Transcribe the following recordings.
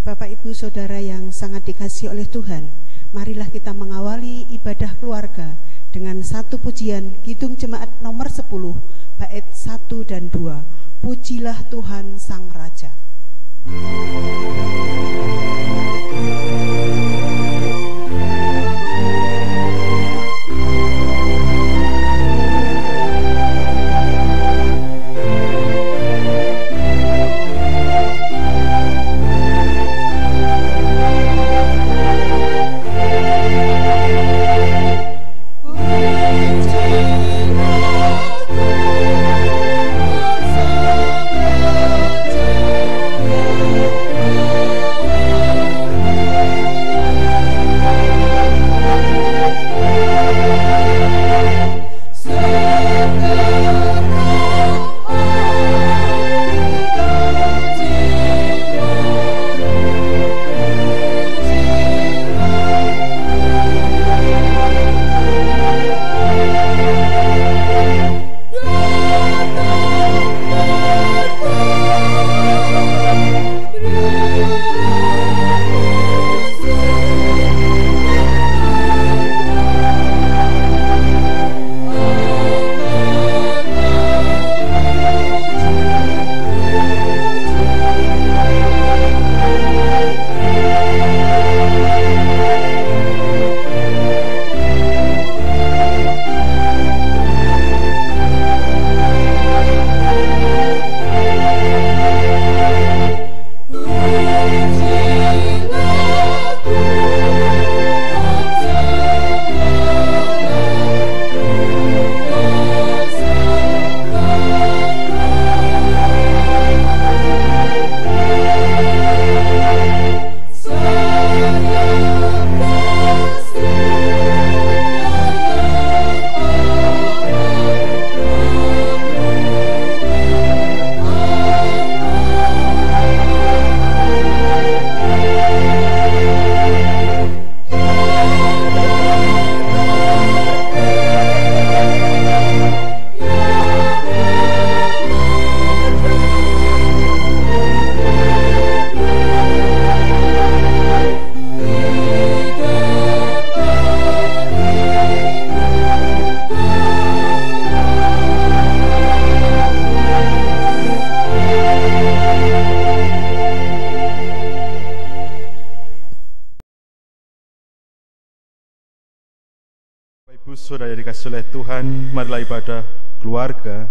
Bapak, Ibu, Saudara yang sangat dikasihi oleh Tuhan, marilah kita mengawali ibadah keluarga dengan satu pujian Kidung Jemaat nomor 10, bait 1 dan 2. Pujilah Tuhan Sang Raja. Ibu Saudara dikasihi oleh Tuhan, marilah ibadah keluarga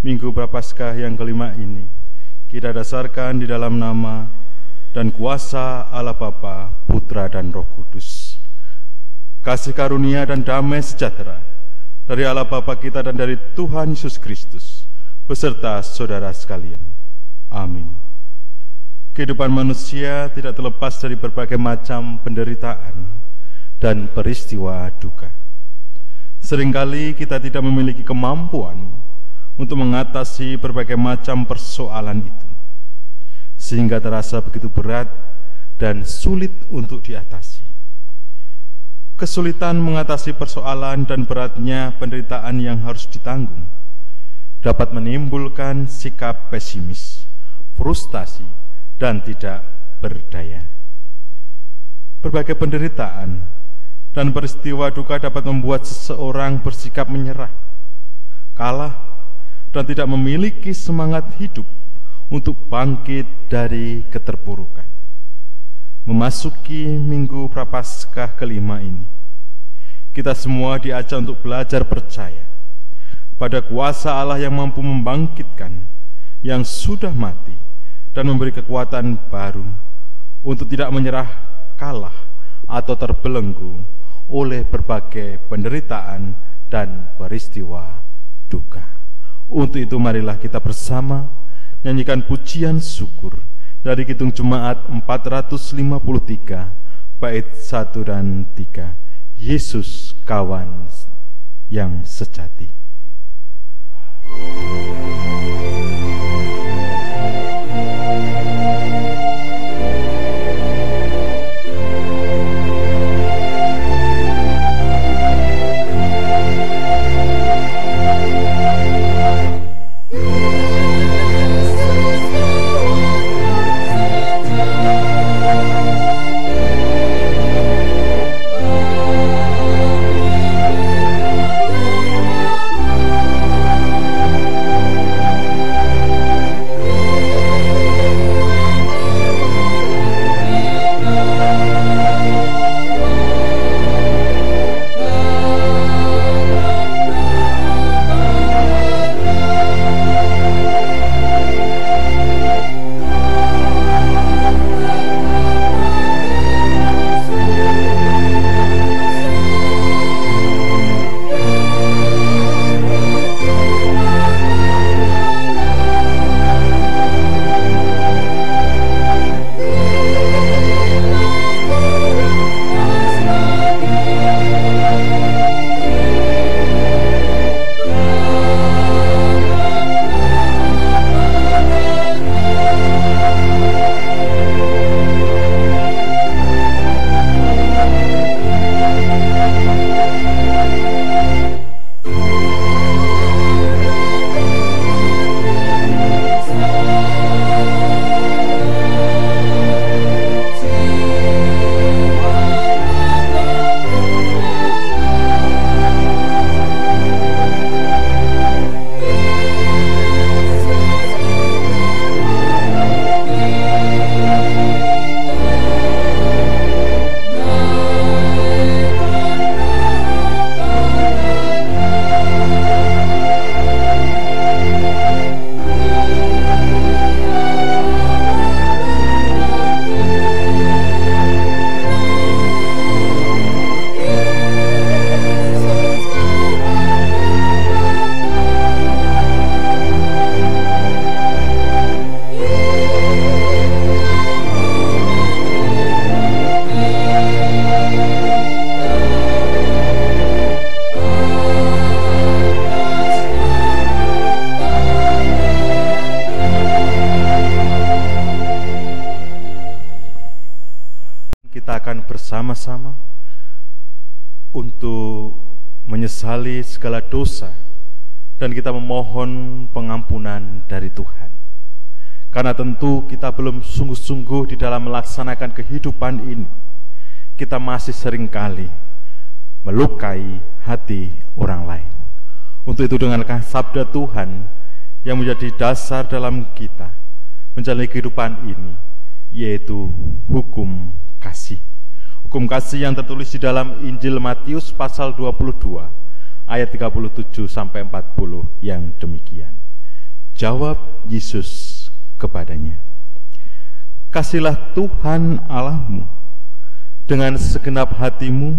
Minggu Prapaskah yang kelima ini kita dasarkan di dalam nama dan kuasa Allah Bapa, Putra dan Roh Kudus. Kasih karunia dan damai sejahtera dari Allah Bapa kita dan dari Tuhan Yesus Kristus beserta saudara sekalian. Amin. Kehidupan manusia tidak terlepas dari berbagai macam penderitaan dan peristiwa duka. Seringkali kita tidak memiliki kemampuan untuk mengatasi berbagai macam persoalan itu, sehingga terasa begitu berat dan sulit untuk diatasi. Kesulitan mengatasi persoalan dan beratnya penderitaan yang harus ditanggung dapat menimbulkan sikap pesimis, frustasi, dan tidak berdaya. Berbagai penderitaan dan peristiwa duka dapat membuat seseorang bersikap menyerah, kalah, dan tidak memiliki semangat hidup untuk bangkit dari keterpurukan. Memasuki Minggu Prapaskah kelima ini, kita semua diajak untuk belajar percaya pada kuasa Allah yang mampu membangkitkan yang sudah mati dan memberi kekuatan baru untuk tidak menyerah, kalah, atau terbelenggu oleh berbagai penderitaan dan peristiwa duka. Untuk itu marilah kita bersama nyanyikan pujian syukur dari Kidung Jemaat 453 bait 1 dan 3. Yesus kawan yang sejati. Yesus kawan yang sejati. bersama-sama untuk menyesali segala dosa dan kita memohon pengampunan dari Tuhan. Karena tentu kita belum sungguh-sungguh di dalam melaksanakan kehidupan ini. Kita masih seringkali melukai hati orang lain. Untuk itu dengan sabda Tuhan yang menjadi dasar dalam kita menjalani kehidupan ini, yaitu hukum kasih. Hukum kasih yang tertulis di dalam Injil Matius pasal 22 ayat 37 sampai 40 yang demikian. Jawab Yesus kepadanya, "Kasihlah Tuhan Allahmu dengan segenap hatimu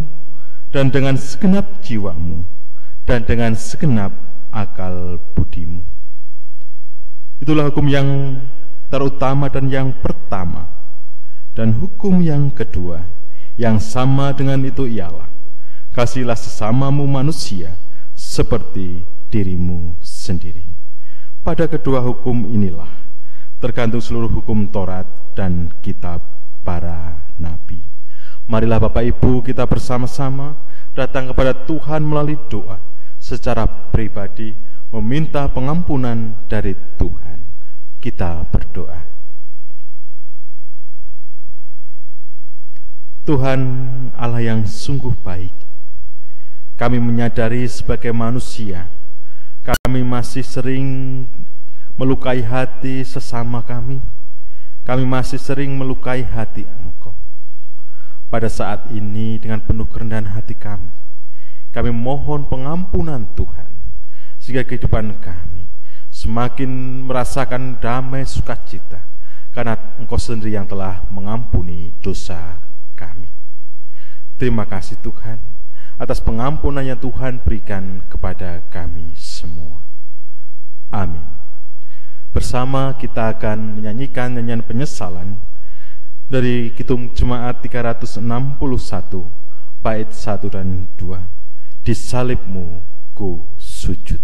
dan dengan segenap jiwamu dan dengan segenap akal budimu." Itulah hukum yang terutama dan yang pertama. Dan hukum yang kedua yang sama dengan itu ialah, kasihlah sesamamu manusia seperti dirimu sendiri. Pada kedua hukum inilah tergantung seluruh hukum Taurat dan kitab para nabi. Marilah Bapak Ibu kita bersama-sama datang kepada Tuhan melalui doa secara pribadi, meminta pengampunan dari Tuhan. Kita berdoa. Tuhan Allah yang sungguh baik, kami menyadari sebagai manusia, kami masih sering melukai hati sesama kami. Kami masih sering melukai hati Engkau. Pada saat ini dengan penuh kerendahan hati kami mohon pengampunan Tuhan, sehingga kehidupan kami semakin merasakan damai sukacita, karena Engkau sendiri yang telah mengampuni dosa kami. Terima kasih Tuhan atas pengampunan yang Tuhan berikan kepada kami semua. Amin. Bersama kita akan menyanyikan nyanyian penyesalan dari Kidung Jemaat 361 bait 1 dan 2. Di salibmu ku sujud.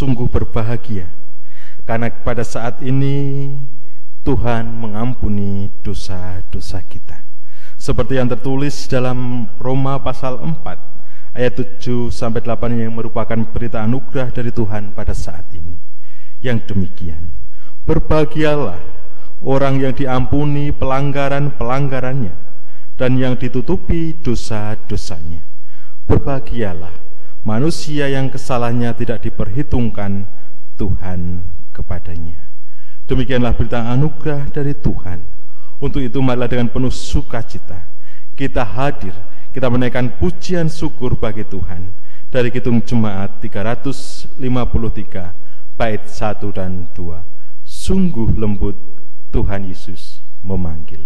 Sungguh berbahagia karena pada saat ini Tuhan mengampuni dosa-dosa kita. Seperti yang tertulis dalam Roma pasal 4 ayat 7 sampai 8 yang merupakan berita anugerah dari Tuhan pada saat ini. Yang demikian, berbahagialah orang yang diampuni pelanggaran-pelanggarannya dan yang ditutupi dosa-dosanya. Berbahagialah manusia yang kesalahannya tidak diperhitungkan Tuhan kepadanya. Demikianlah berita anugerah dari Tuhan. Untuk itu marilah dengan penuh sukacita kita hadir, kita menaikkan pujian syukur bagi Tuhan dari Kidung Jemaat 353 bait 1 dan 2. Sungguh lembut Tuhan Yesus memanggil.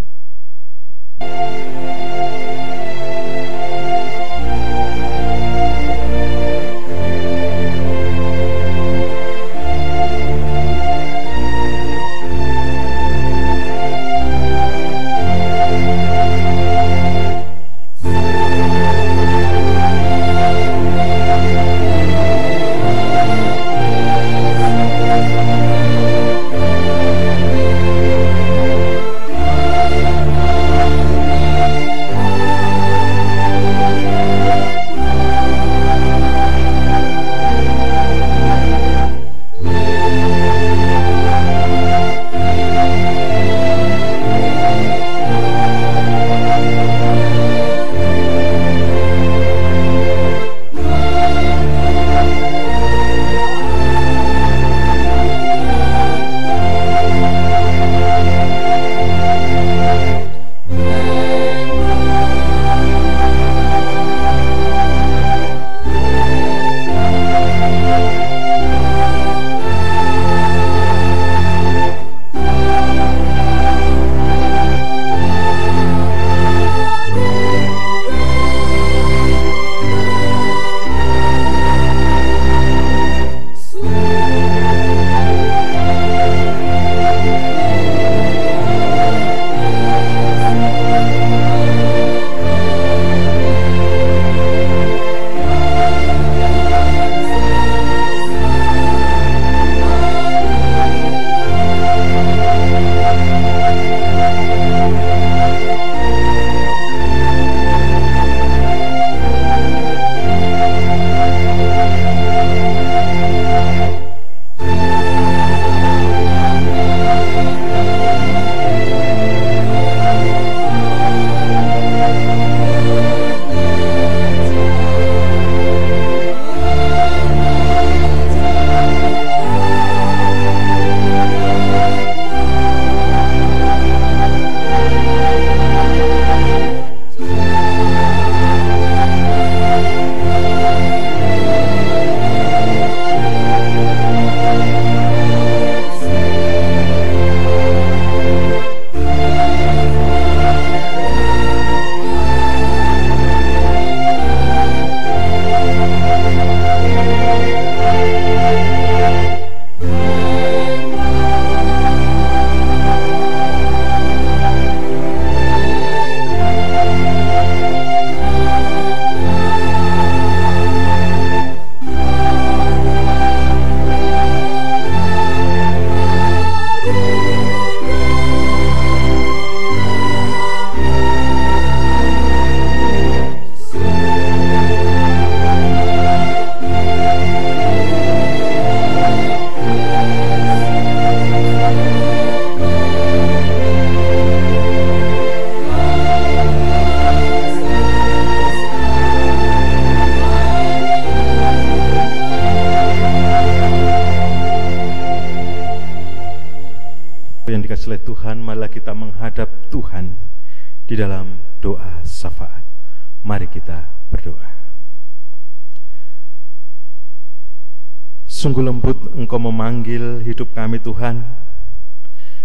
Oleh Tuhan, marilah kita menghadap Tuhan di dalam doa syafaat. Mari kita berdoa. Sungguh lembut Engkau memanggil hidup kami Tuhan,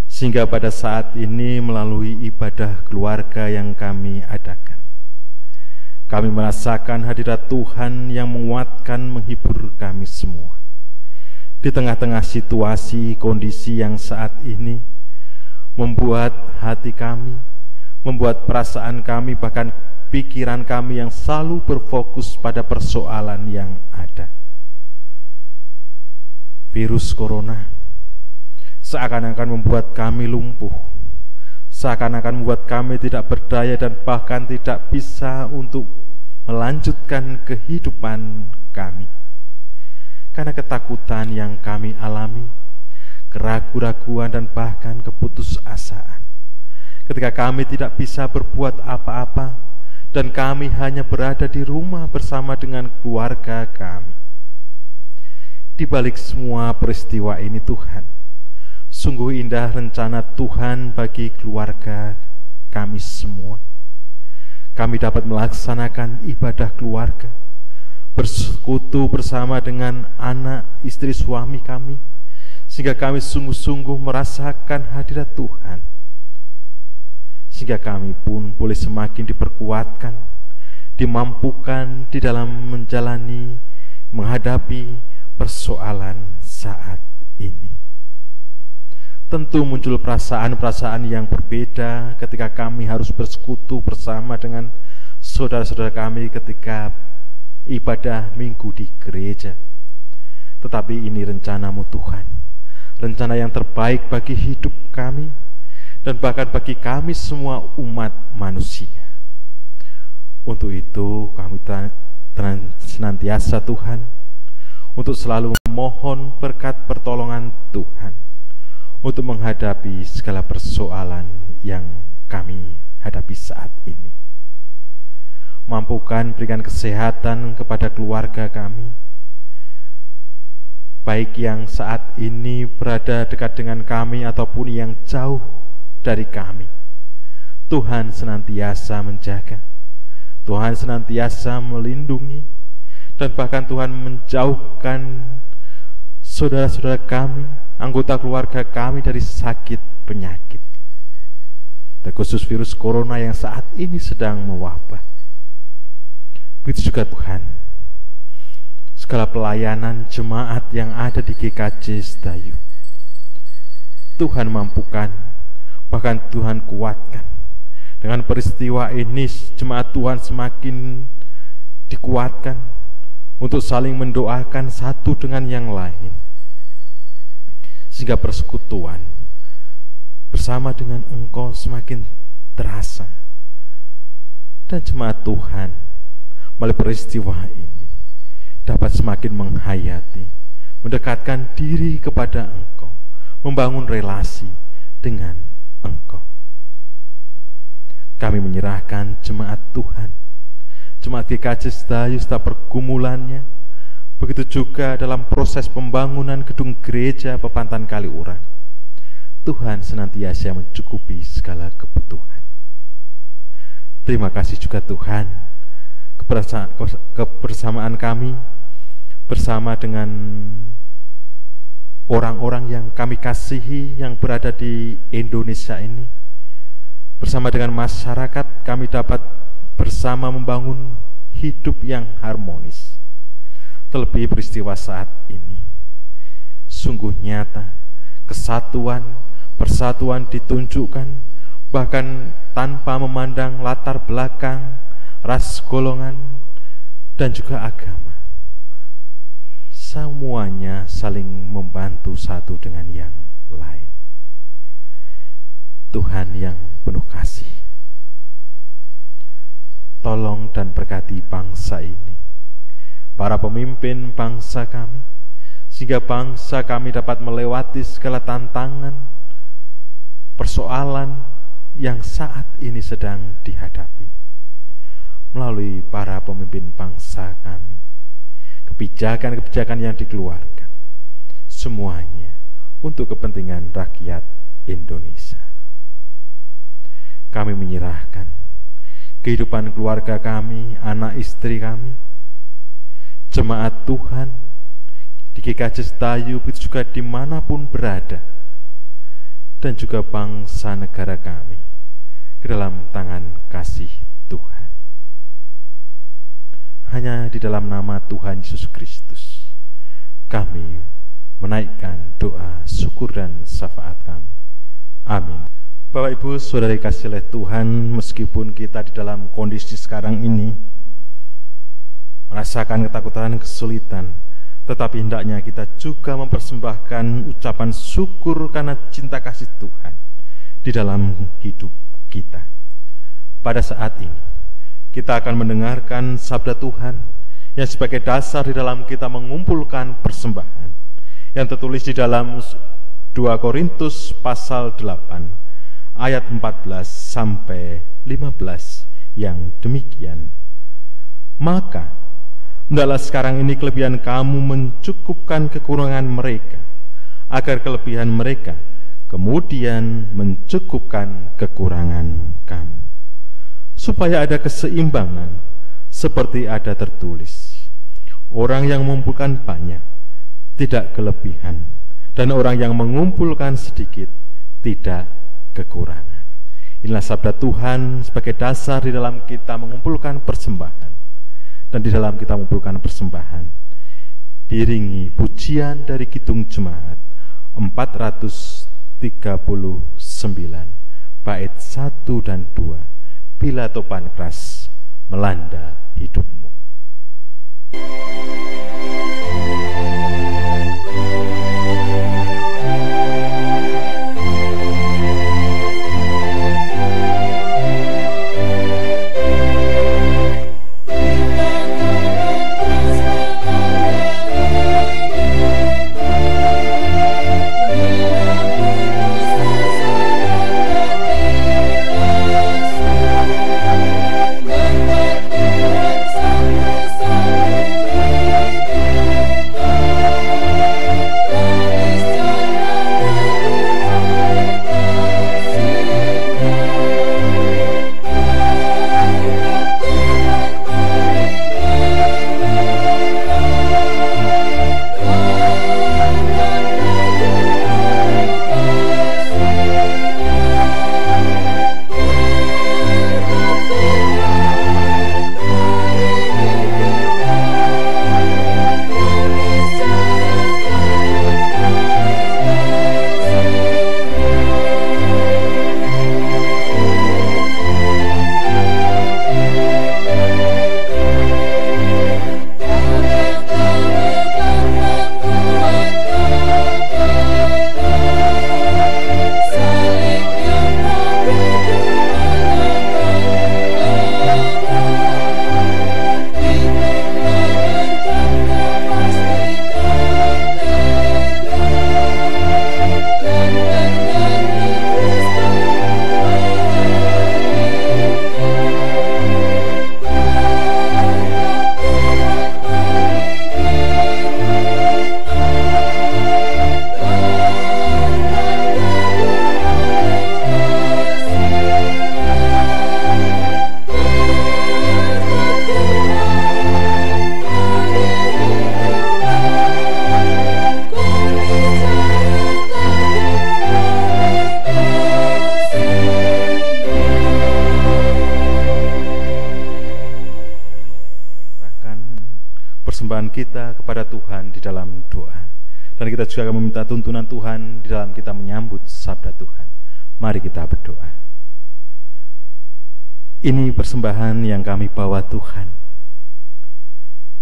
sehingga pada saat ini melalui ibadah keluarga yang kami adakan, kami merasakan hadirat Tuhan yang menguatkan, menghibur kami semua. Di tengah-tengah situasi, kondisi yang saat ini membuat hati kami, membuat perasaan kami, bahkan pikiran kami yang selalu berfokus pada persoalan yang ada. Virus corona seakan-akan membuat kami lumpuh, seakan-akan membuat kami tidak berdaya dan bahkan tidak bisa untuk melanjutkan kehidupan kami. Karena ketakutan yang kami alami, keraguan-raguan dan bahkan keputusasaan. Ketika kami tidak bisa berbuat apa-apa dan kami hanya berada di rumah bersama dengan keluarga kami. Di balik semua peristiwa ini Tuhan, sungguh indah rencana Tuhan bagi keluarga kami semua. Kami dapat melaksanakan ibadah keluarga, bersekutu bersama dengan anak, istri, suami kami, sehingga kami sungguh-sungguh merasakan hadirat Tuhan. Sehingga kami pun boleh semakin diperkuatkan, dimampukan di dalam menjalani, menghadapi persoalan saat ini. Tentu muncul perasaan-perasaan yang berbeda ketika kami harus bersekutu bersama dengan saudara-saudara kami ketika ibadah minggu di gereja. Tetapi ini rencana-Mu Tuhan, rencana yang terbaik bagi hidup kami dan bahkan bagi kami semua umat manusia. Untuk itu kami senantiasa Tuhan untuk selalu memohon berkat pertolongan Tuhan untuk menghadapi segala persoalan yang kami hadapi saat ini. Mampukan berikan kesehatan kepada keluarga kami, baik yang saat ini berada dekat dengan kami ataupun yang jauh dari kami. Tuhan senantiasa menjaga, Tuhan senantiasa melindungi, dan bahkan Tuhan menjauhkan saudara-saudara kami, anggota keluarga kami dari sakit penyakit, terkhusus virus corona yang saat ini sedang mewabah. Begitu juga Tuhan, segala pelayanan jemaat yang ada di GKJ Sedayu, Tuhan mampukan, bahkan Tuhan kuatkan. Dengan peristiwa ini jemaat Tuhan semakin dikuatkan untuk saling mendoakan satu dengan yang lain, sehingga persekutuan bersama dengan Engkau semakin terasa. Dan jemaat Tuhan melalui peristiwa ini dapat semakin menghayati, mendekatkan diri kepada Engkau, membangun relasi dengan Engkau. Kami menyerahkan jemaat Tuhan, jemaat GKJ Sedayu serta pergumulannya, begitu juga dalam proses pembangunan gedung gereja Pepantan Kaliurang. Tuhan senantiasa mencukupi segala kebutuhan. Terima kasih juga Tuhan, kebersamaan kami bersama dengan orang-orang yang kami kasihi yang berada di Indonesia ini. Bersama dengan masyarakat kami dapat bersama membangun hidup yang harmonis. Terlebih peristiwa saat ini sungguh nyata, kesatuan, persatuan ditunjukkan, bahkan tanpa memandang latar belakang, ras, golongan, dan juga agama. Semuanya saling membantu satu dengan yang lain. Tuhan yang penuh kasih, tolong dan berkati bangsa ini, para pemimpin bangsa kami, sehingga bangsa kami dapat melewati segala tantangan, persoalan yang saat ini sedang dihadapi. Melalui para pemimpin bangsa kami, kebijakan-kebijakan yang dikeluarkan, semuanya untuk kepentingan rakyat Indonesia. Kami menyerahkan kehidupan keluarga kami, anak istri kami, jemaat Tuhan di GKJ Sedayu, begitu juga dimanapun berada, dan juga bangsa negara kami ke dalam tangan kasih Tuhan. Hanya di dalam nama Tuhan Yesus Kristus kami menaikkan doa syukur dan syafaat kami. Amin. Bapak Ibu Saudara dikasihi oleh Tuhan, meskipun kita di dalam kondisi sekarang ini merasakan ketakutan, kesulitan, tetapi hendaknya kita juga mempersembahkan ucapan syukur karena cinta kasih Tuhan di dalam hidup kita. Pada saat ini kita akan mendengarkan sabda Tuhan yang sebagai dasar di dalam kita mengumpulkan persembahan, yang tertulis di dalam 2 Korintus pasal 8 ayat 14 sampai 15, yang demikian. Maka hendaklah sekarang ini kelebihan kamu mencukupkan kekurangan mereka, agar kelebihan mereka kemudian mencukupkan kekurangan kamu, supaya ada keseimbangan, seperti ada tertulis, orang yang mengumpulkan banyak tidak kelebihan, dan orang yang mengumpulkan sedikit tidak kekurangan. Inilah sabda Tuhan sebagai dasar di dalam kita mengumpulkan persembahan. Dan di dalam kita mengumpulkan persembahan, diiringi pujian dari Kidung Jemaat 439 bait 1 dan 2. Bila topan keras melanda hidupmu. Kita kepada Tuhan di dalam doa, dan kita juga akan meminta tuntunan Tuhan di dalam kita menyambut sabda Tuhan. Mari kita berdoa. Ini persembahan yang kami bawa Tuhan.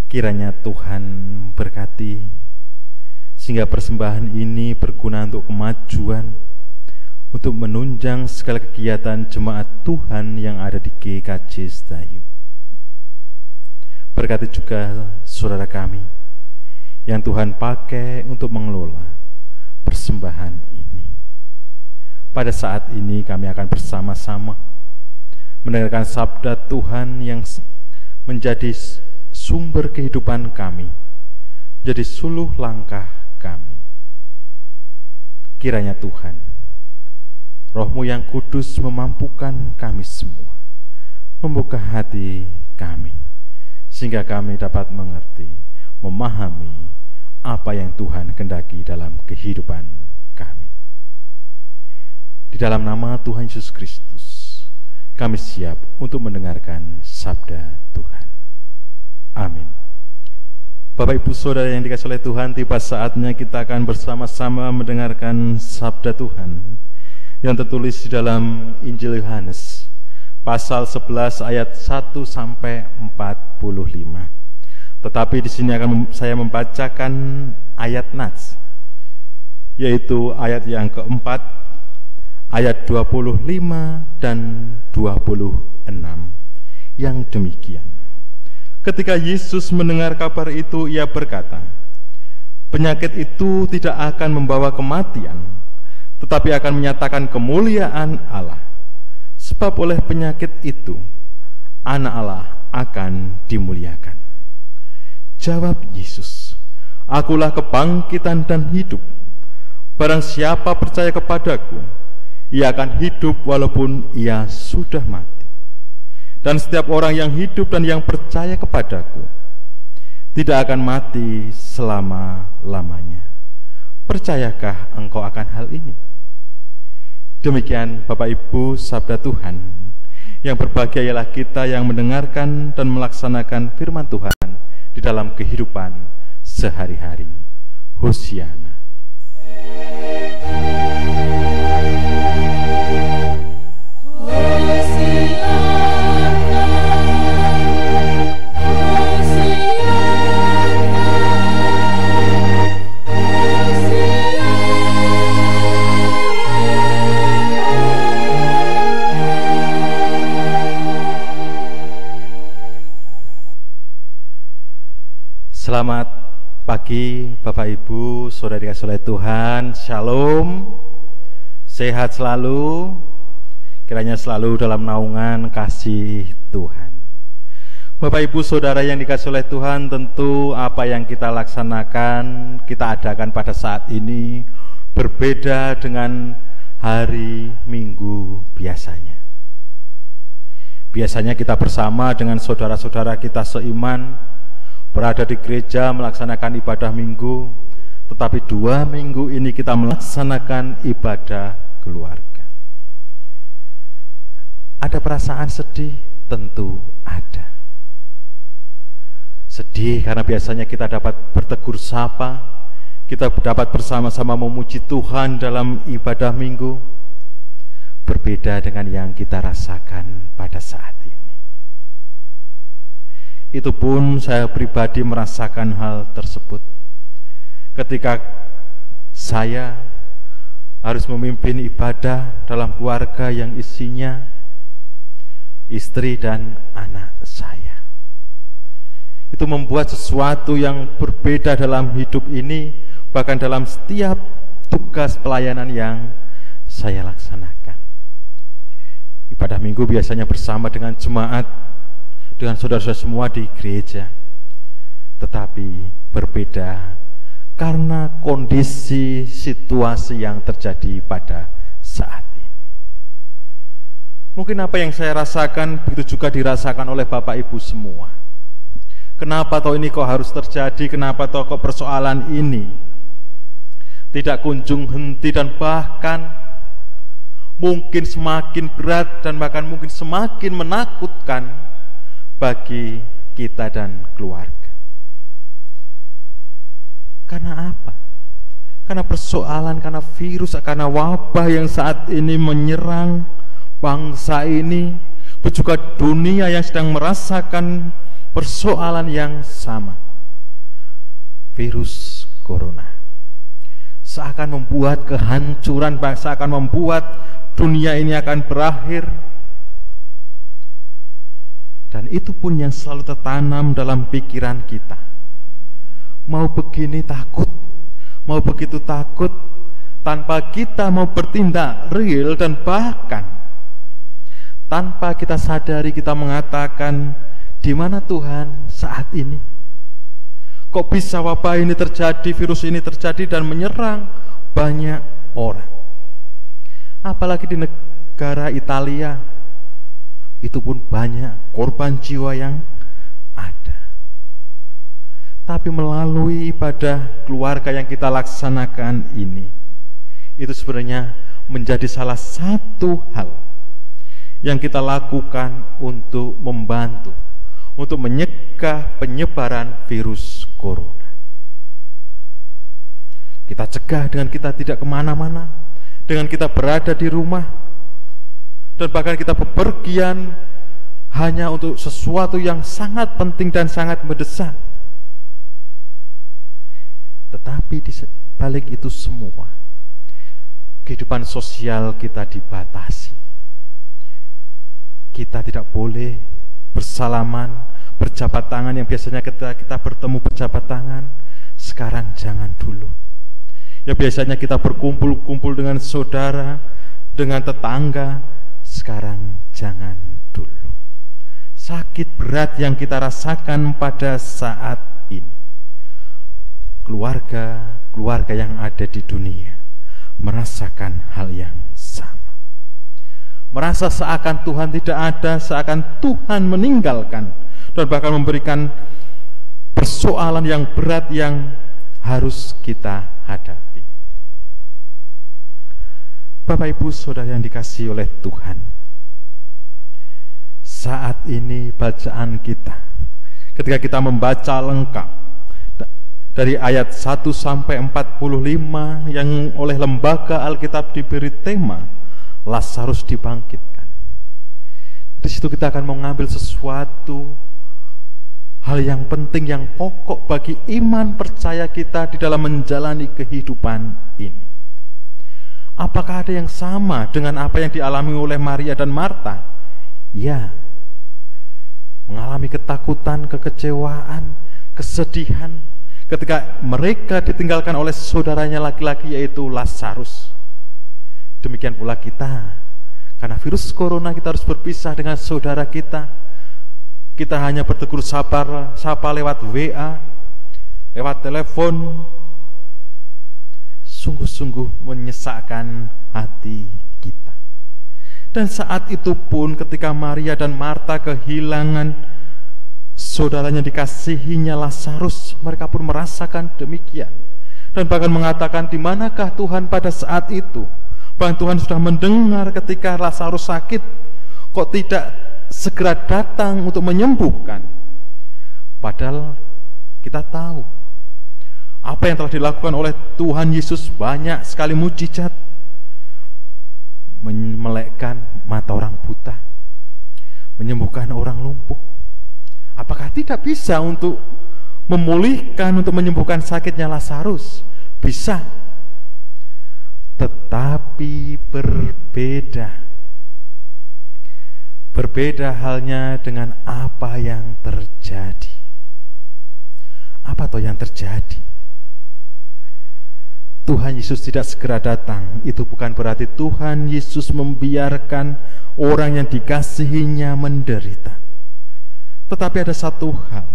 Kiranya Tuhan berkati sehingga persembahan ini berguna untuk kemajuan, untuk menunjang segala kegiatan jemaat Tuhan yang ada di GKJ Setayu. Berkati juga saudara kami yang Tuhan pakai untuk mengelola persembahan ini. Pada saat ini kami akan bersama-sama mendengarkan sabda Tuhan yang menjadi sumber kehidupan kami, menjadi suluh langkah kami. Kiranya Tuhan, Roh-Mu yang kudus memampukan kami semua, membuka hati kami, sehingga kami dapat mengerti, memahami apa yang Tuhan kehendaki dalam kehidupan kami. Di dalam nama Tuhan Yesus Kristus, kami siap untuk mendengarkan sabda Tuhan. Amin. Bapak Ibu Saudara yang dikasihi oleh Tuhan, tiba saatnya kita akan bersama-sama mendengarkan sabda Tuhan yang tertulis di dalam Injil Yohanes pasal 11 ayat 1 sampai 45. Tetapi di sini akan saya membacakan ayat Nats, yaitu ayat yang keempat, ayat 25 dan 26 yang demikian. Ketika Yesus mendengar kabar itu, ia berkata, penyakit itu tidak akan membawa kematian, tetapi akan menyatakan kemuliaan Allah. Sebab oleh penyakit itu Anak Allah akan dimuliakan. Jawab Yesus, "Akulah kebangkitan dan hidup. Barang siapa percaya kepadaku, ia akan hidup walaupun ia sudah mati. Dan setiap orang yang hidup dan yang percaya kepadaku tidak akan mati selama-lamanya." Percayakah engkau akan hal ini? Demikian Bapak Ibu sabda Tuhan. Yang berbahagia ialah kita yang mendengarkan dan melaksanakan firman Tuhan di dalam kehidupan sehari-hari. Hosiana. Selamat pagi Bapak Ibu, saudara dikasihi oleh Tuhan. Shalom. Sehat selalu. Kiranya selalu dalam naungan kasih Tuhan. Bapak Ibu saudara yang dikasihi oleh Tuhan, tentu apa yang kita laksanakan, kita adakan pada saat ini berbeda dengan hari Minggu biasanya. Biasanya kita bersama dengan saudara-saudara kita seiman berada di gereja melaksanakan ibadah minggu, tetapi 2 minggu ini kita melaksanakan ibadah keluarga. Ada perasaan sedih? Tentu ada. Sedih karena biasanya kita dapat bertegur sapa, kita dapat bersama-sama memuji Tuhan dalam ibadah minggu. Berbeda dengan yang kita rasakan pada saat ini. Itu pun saya pribadi merasakan hal tersebut ketika saya harus memimpin ibadah dalam keluarga yang isinya istri dan anak saya. Itu membuat sesuatu yang berbeda dalam hidup ini, bahkan dalam setiap tugas pelayanan yang saya laksanakan. Ibadah minggu biasanya bersama dengan jemaat, dengan saudara-saudara semua di gereja, tetapi berbeda karena kondisi situasi yang terjadi pada saat ini. Mungkin apa yang saya rasakan begitu juga dirasakan oleh Bapak Ibu semua. Kenapa toh ini kok harus terjadi? Kenapa toh kok persoalan ini tidak kunjung henti dan bahkan mungkin semakin berat dan bahkan mungkin semakin menakutkan bagi kita dan keluarga. Karena apa? Karena persoalan, karena virus, karena wabah yang saat ini menyerang bangsa ini, juga dunia yang sedang merasakan persoalan yang sama. Virus corona seakan membuat kehancuran bangsa, akan membuat dunia ini akan berakhir. Dan itu pun yang selalu tertanam dalam pikiran kita. Mau begini takut, mau begitu takut, tanpa kita mau bertindak real dan bahkan tanpa kita sadari kita mengatakan, di mana Tuhan saat ini? Kok bisa wabah ini terjadi, virus ini terjadi dan menyerang banyak orang? Apalagi di negara Italia, itu pun banyak korban jiwa yang ada. Tapi melalui ibadah keluarga yang kita laksanakan ini, itu sebenarnya menjadi salah satu hal yang kita lakukan untuk membantu, untuk menyegah penyebaran virus corona. Kita cegah dengan kita tidak kemana-mana, dengan kita berada di rumah, dan bahkan kita bepergian hanya untuk sesuatu yang sangat penting dan sangat mendesak. Tetapi di balik itu semua, kehidupan sosial kita dibatasi. Kita tidak boleh bersalaman, berjabat tangan yang biasanya kita bertemu berjabat tangan, sekarang jangan dulu. Ya biasanya kita berkumpul-kumpul dengan saudara, dengan tetangga, sekarang jangan dulu. sakit berat yang kita rasakan pada saat ini. Keluarga yang ada di dunia merasakan hal yang sama. Merasa seakan Tuhan tidak ada, seakan Tuhan meninggalkan, dan bahkan memberikan persoalan yang berat yang harus kita hadapi. Bapak Ibu Saudara yang dikasihi oleh Tuhan, saat ini bacaan kita, ketika kita membaca lengkap dari ayat 1 sampai 45 yang oleh lembaga Alkitab diberi tema Lazarus dibangkitkan. Di situ kita akan mengambil sesuatu hal yang penting, yang pokok bagi iman percaya kita di dalam menjalani kehidupan ini. Apakah ada yang sama dengan apa yang dialami oleh Maria dan Marta? Ya, mengalami ketakutan, kekecewaan, kesedihan ketika mereka ditinggalkan oleh saudaranya laki-laki, yaitu Lazarus. Demikian pula kita, karena virus corona kita harus berpisah dengan saudara kita. Kita hanya bertegur sapa lewat WA, lewat telepon. Sungguh-sungguh menyesakkan hati kita. Dan saat itu pun ketika Maria dan Marta kehilangan saudaranya dikasihinya Lazarus, mereka pun merasakan demikian. Dan bahkan mengatakan, di manakah Tuhan pada saat itu? Bahkan Tuhan sudah mendengar ketika Lazarus sakit, kok tidak segera datang untuk menyembuhkan? Padahal kita tahu apa yang telah dilakukan oleh Tuhan Yesus, banyak sekali mujizat, memelekkan mata orang buta, menyembuhkan orang lumpuh. Apakah tidak bisa untuk memulihkan, untuk menyembuhkan sakitnya Lazarus? Bisa. Tetapi berbeda halnya dengan apa yang terjadi. Apa toh yang terjadi? Tuhan Yesus tidak segera datang. Itu bukan berarti Tuhan Yesus membiarkan orang yang dikasihinya menderita. Tetapi ada satu hal,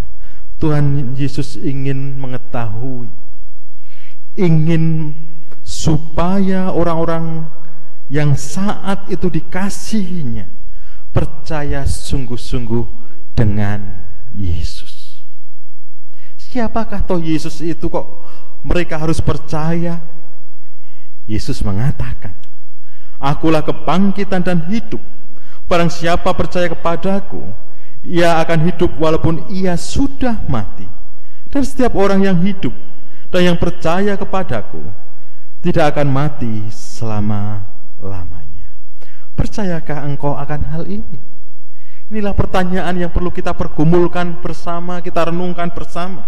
Tuhan Yesus ingin mengetahui, ingin supaya orang-orang yang saat itu dikasihinya percaya sungguh-sungguh dengan Yesus. Siapakah toh Yesus itu, kok mereka harus percaya? Yesus mengatakan, "Akulah kebangkitan dan hidup. Barang siapa percaya kepadaku, ia akan hidup walaupun ia sudah mati. Dan setiap orang yang hidup dan yang percaya kepadaku tidak akan mati selama-lamanya." Percayakah engkau akan hal ini? Inilah pertanyaan yang perlu kita pergumulkan bersama, kita renungkan bersama.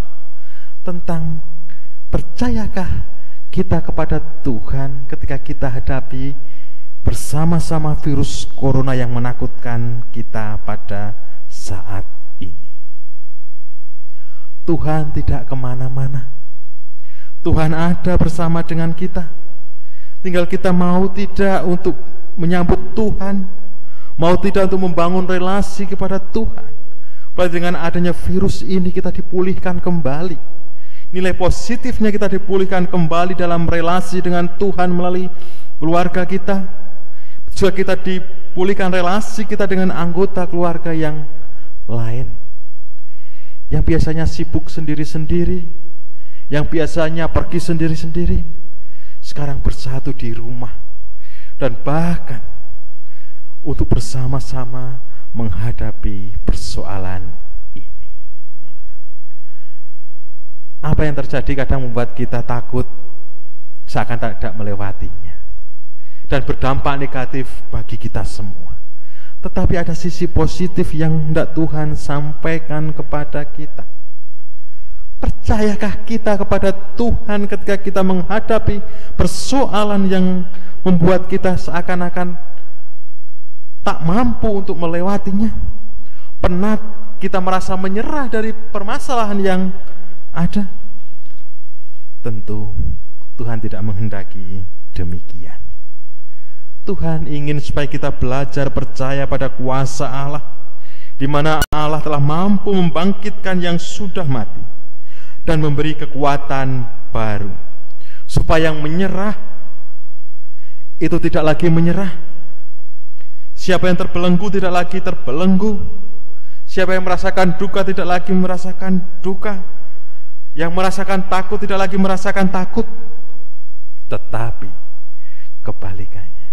Tentang percayakah kita kepada Tuhan ketika kita hadapi bersama-sama virus corona yang menakutkan kita pada saat ini. Tuhan tidak kemana-mana. Tuhan ada bersama dengan kita. Tinggal kita mau tidak untuk menyambut Tuhan, mau tidak untuk membangun relasi kepada Tuhan. Bahwa dengan adanya virus ini kita dipulihkan kembali. Nilai positifnya kita dipulihkan kembali dalam relasi dengan Tuhan melalui keluarga kita. Juga kita dipulihkan relasi kita dengan anggota keluarga yang lain, yang biasanya sibuk sendiri-sendiri, yang biasanya pergi sendiri-sendiri, sekarang bersatu di rumah, dan bahkan untuk bersama-sama menghadapi persoalan ini. Apa yang terjadi kadang membuat kita takut seakan tidak melewatinya, dan berdampak negatif bagi kita semua. Tetapi ada sisi positif yang hendak Tuhan sampaikan kepada kita. Percayakah kita kepada Tuhan ketika kita menghadapi persoalan yang membuat kita seakan-akan tak mampu untuk melewatinya? Pernah kita merasa menyerah dari permasalahan yang ada? Tentu Tuhan tidak menghendaki demikian. Tuhan ingin supaya kita belajar percaya pada kuasa Allah. di mana Allah telah mampu membangkitkan yang sudah mati dan memberi kekuatan baru, supaya yang menyerah itu tidak lagi menyerah. Siapa yang terbelenggu tidak lagi terbelenggu. Siapa yang merasakan duka tidak lagi merasakan duka. Yang merasakan takut tidak lagi merasakan takut. Tetapi kebalikannya,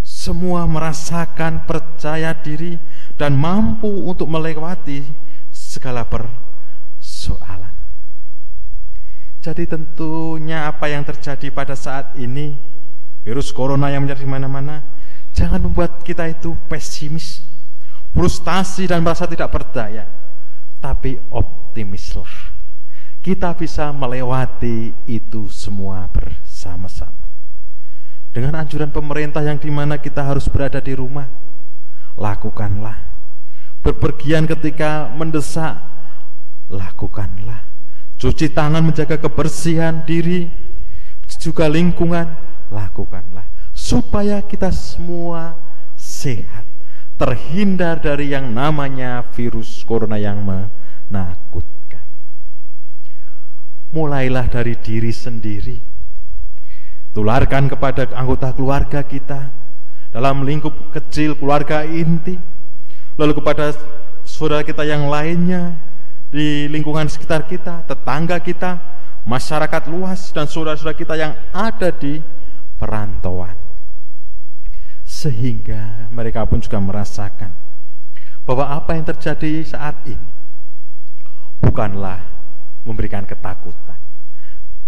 semua merasakan percaya diri dan mampu untuk melewati segala persoalan. Jadi tentunya apa yang terjadi pada saat ini, virus corona yang menjadi mana-mana, jangan membuat kita itu pesimis, frustasi dan merasa tidak berdaya. Tapi optimislah, kita bisa melewati itu semua bersama-sama. Dengan anjuran pemerintah yang dimana kita harus berada di rumah, lakukanlah. Berpergian ketika mendesak, lakukanlah. Cuci tangan, menjaga kebersihan diri, juga lingkungan, lakukanlah. Supaya kita semua sehat, terhindar dari yang namanya virus corona yang menakutkan. Mulailah dari diri sendiri. Tularkan kepada anggota keluarga kita, dalam lingkup kecil keluarga inti, lalu kepada saudara kita yang lainnya, di lingkungan sekitar kita, tetangga kita, masyarakat luas, dan saudara-saudara kita yang ada di perantauan. Sehingga mereka pun juga merasakan bahwa apa yang terjadi saat ini bukanlah memberikan ketakutan,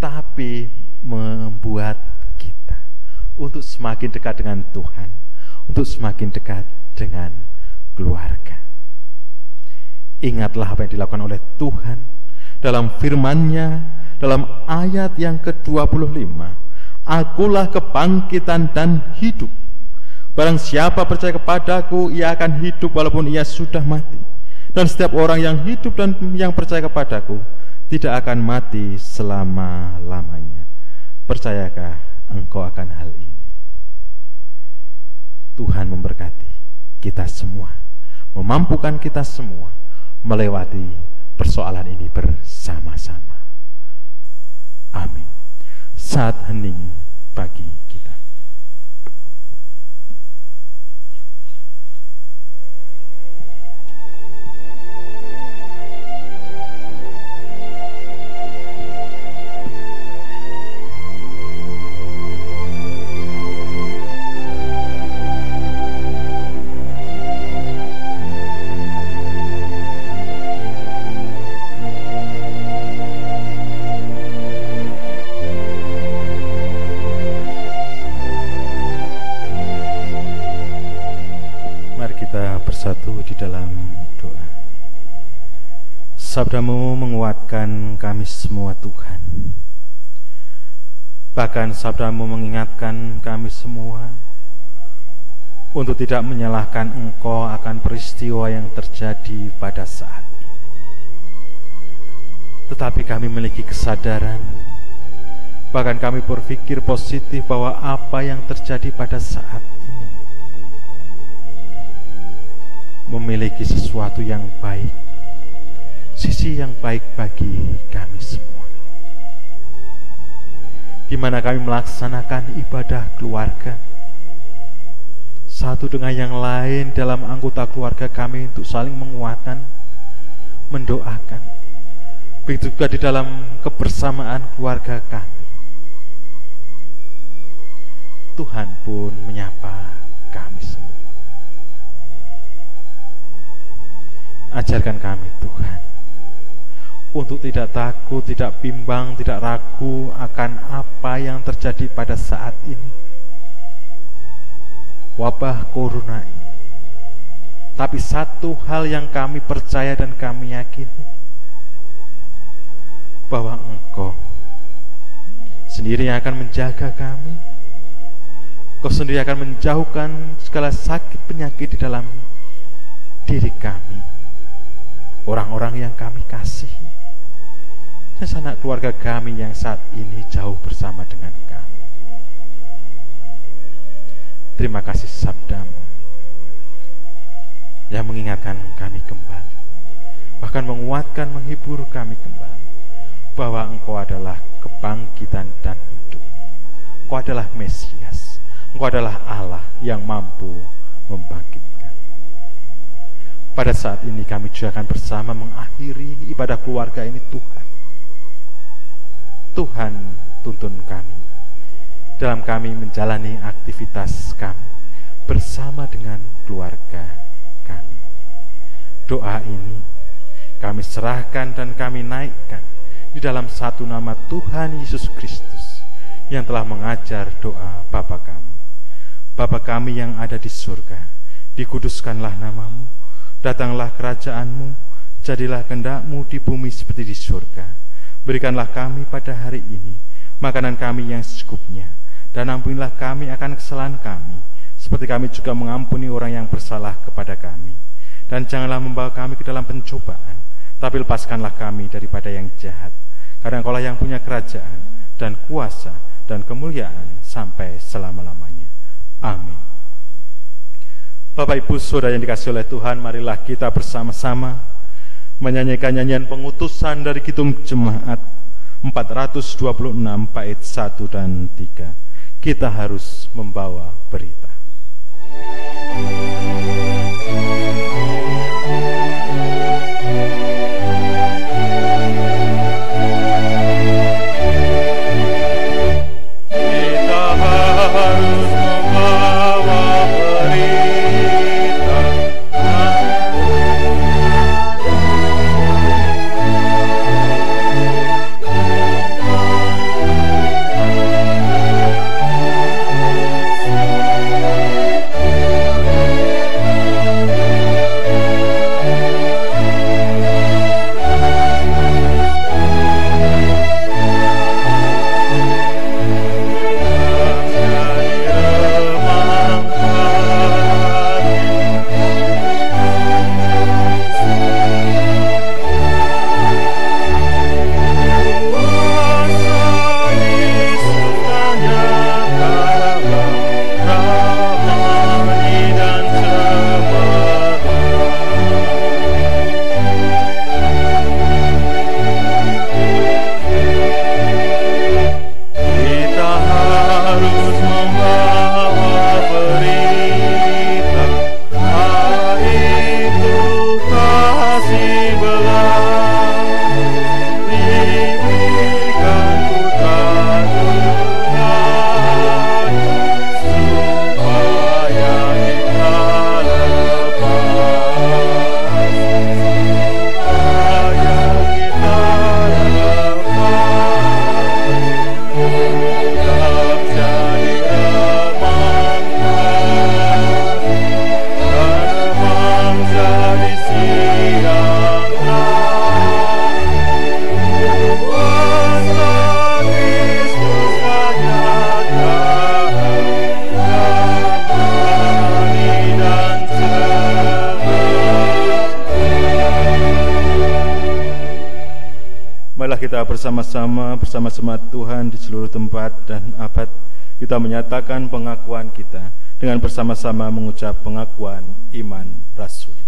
tapi membuat kita untuk semakin dekat dengan Tuhan, untuk semakin dekat dengan keluarga. Ingatlah apa yang dilakukan oleh Tuhan dalam firman-Nya dalam ayat yang ke-25. Akulah kebangkitan dan hidup. Barang siapa percaya kepadaku, ia akan hidup walaupun ia sudah mati. Dan setiap orang yang hidup dan yang percaya kepadaku tidak akan mati selama-lamanya. Percayakah engkau akan hal ini? Tuhan memberkati kita semua, memampukan kita semua melewati persoalan ini bersama-sama. Amin. Saat hening bagi kita. Bersatu di dalam doa. Sabdamu menguatkan kami semua Tuhan. Bahkan sabdamu mengingatkan kami semua untuk tidak menyalahkan Engkau akan peristiwa yang terjadi pada saat ini. Tetapi kami memiliki kesadaran, bahkan kami berpikir positif bahwa apa yang terjadi pada saat ini memiliki sesuatu yang baik, sisi yang baik bagi kami semua, di mana kami melaksanakan ibadah keluarga satu dengan yang lain dalam anggota keluarga kami untuk saling menguatkan, mendoakan. Begitu juga di dalam kebersamaan keluarga kami. Tuhan pun menyapa kami semua. Ajarkan kami Tuhan untuk tidak takut, tidak bimbang, tidak ragu akan apa yang terjadi pada saat ini, wabah corona ini. Tapi satu hal yang kami percaya dan kami yakini, bahwa Engkau sendiri yang akan menjaga kami. Engkau sendiri akan menjauhkan segala sakit penyakit di dalam diri kami, orang-orang yang kami kasihi, dan sanak keluarga kami yang saat ini jauh bersama dengan kami. Terima kasih sabdamu yang mengingatkan kami kembali, bahkan menguatkan, menghibur kami kembali, bahwa Engkau adalah kebangkitan dan hidup. Engkau adalah Mesias, Engkau adalah Allah yang mampu membangkitkan. Pada saat ini kami juga akan bersama mengakhiri ibadah keluarga ini. Tuhan tuntun kami dalam kami menjalani aktivitas kami bersama dengan keluarga kami. Doa ini kami serahkan dan kami naikkan di dalam satu nama Tuhan Yesus Kristus yang telah mengajar doa Bapa kami. Bapa kami yang ada di surga, dikuduskanlah namamu, datanglah kerajaanmu, jadilah kehendak-Mu di bumi seperti di surga. Berikanlah kami pada hari ini makanan kami yang secukupnya, dan ampunilah kami akan kesalahan kami, seperti kami juga mengampuni orang yang bersalah kepada kami. Dan janganlah membawa kami ke dalam pencobaan, tapi lepaskanlah kami daripada yang jahat. Karena Engkaulah yang punya kerajaan dan kuasa dan kemuliaan sampai selama-lamanya. Amin. Bapak Ibu Saudara yang dikasihi oleh Tuhan, marilah kita bersama-sama menyanyikan nyanyian pengutusan dari Kidung Jemaat 426 bait 1 dan 3. Kita harus membawa berita. Bersama-sama Tuhan di seluruh tempat dan abad, kita menyatakan pengakuan kita dengan bersama-sama mengucap pengakuan iman rasuli.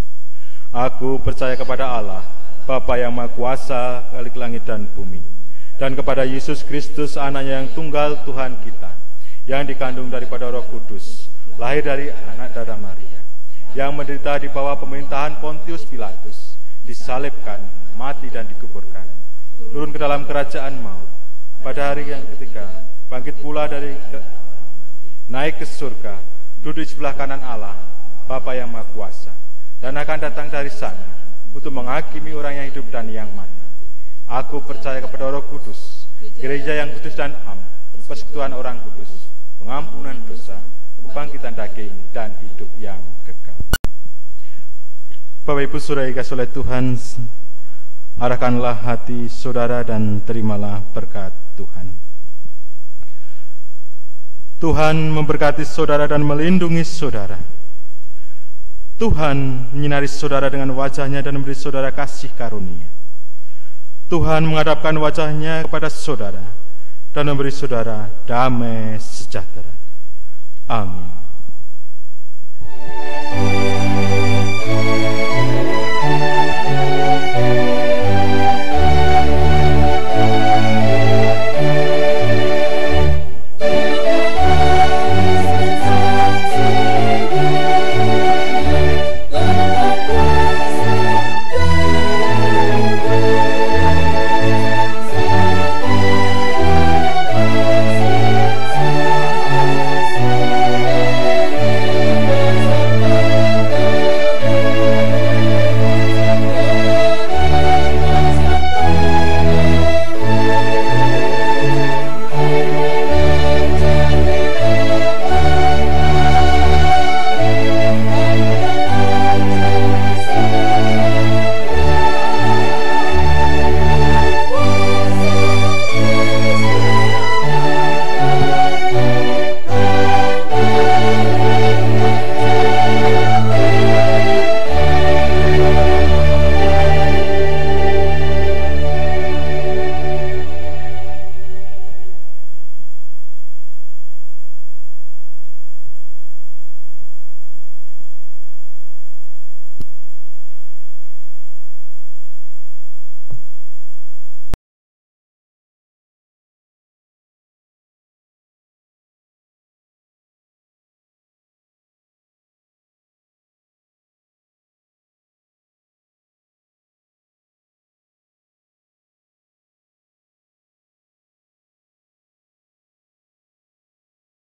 Aku percaya kepada Allah, Bapa yang Maha Kuasa, Khalik langit dan bumi, dan kepada Yesus Kristus, Anaknya yang tunggal Tuhan kita, yang dikandung daripada Roh Kudus, lahir dari anak darah Maria, yang menderita di bawah pemerintahan Pontius Pilatus, disalibkan, mati dan dikuburkan, turun ke dalam kerajaan maut, pada hari yang ketiga bangkit pula naik ke surga, duduk di sebelah kanan Allah, Bapa yang Maha Kuasa, dan akan datang dari sana untuk menghakimi orang yang hidup dan yang mati. Aku percaya kepada Roh Kudus, gereja yang kudus dan am, persekutuan orang kudus, pengampunan dosa, kebangkitan daging, dan hidup yang kekal. Bapak Ibu Saudara yang dikasihi oleh Tuhan, arahkanlah hati saudara dan terimalah berkat Tuhan. Tuhan memberkati saudara dan melindungi saudara. Tuhan menyinari saudara dengan wajah-Nya dan memberi saudara kasih karunia. Tuhan menghadapkan wajah-Nya kepada saudara dan memberi saudara damai sejahtera. Amin.